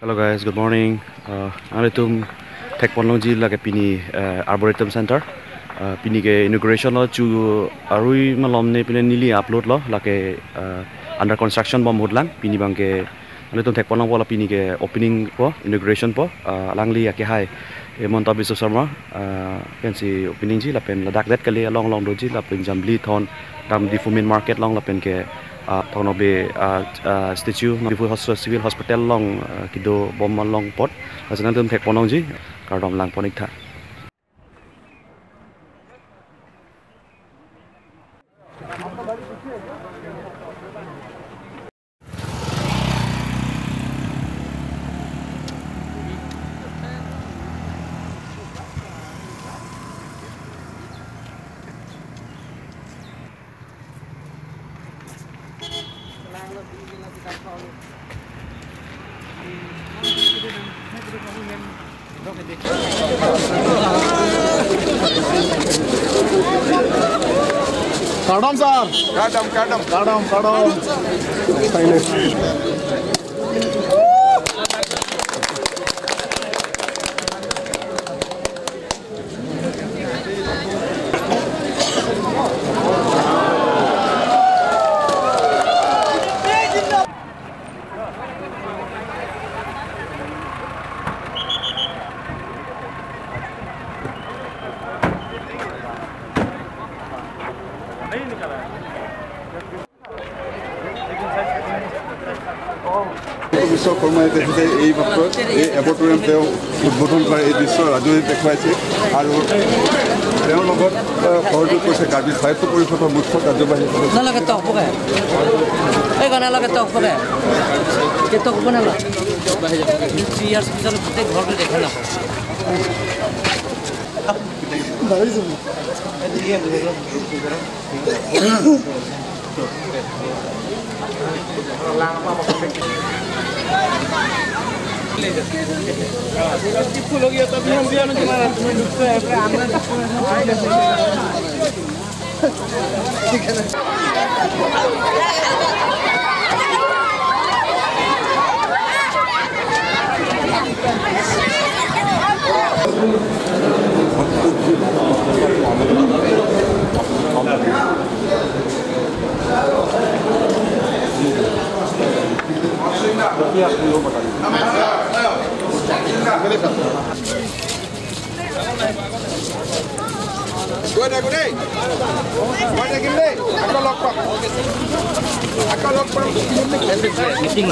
Hello guys, good morning. Ane tum Thekponlong ji lage pini Arboretum Center. Pini ke inauguration lo chu arui malom ne pini nili upload lo lage under construction bom hudlang pini bang ke ane tum Thekponlong bola pini ke opening po inauguration po langli ya ke hai Monta Bisu Sharma pensi opening ji lapen ladak det kali long long doji lapen jambli thon dam di Fumin market long lapen ke thong be statue before civil hospital long kido bom long pot asana tum Thekponlong ji kardom lang ponik tha Kadam sir. Kadam. বিশ্বকৰ্মাই তেখেতে এই মাত্ৰ এই এবটৰিয়াম তেওঁ উদ্বোধন কৰে এই দৃশ্য ৰাজহুৱাই দেখুৱাইছে আৰু তেওঁৰ লগত সহযোগ কৰিছে কাৰ্বি স্বায়ত্ত পৰিষদৰ মুখ্য কাৰ্যবাহী Meeting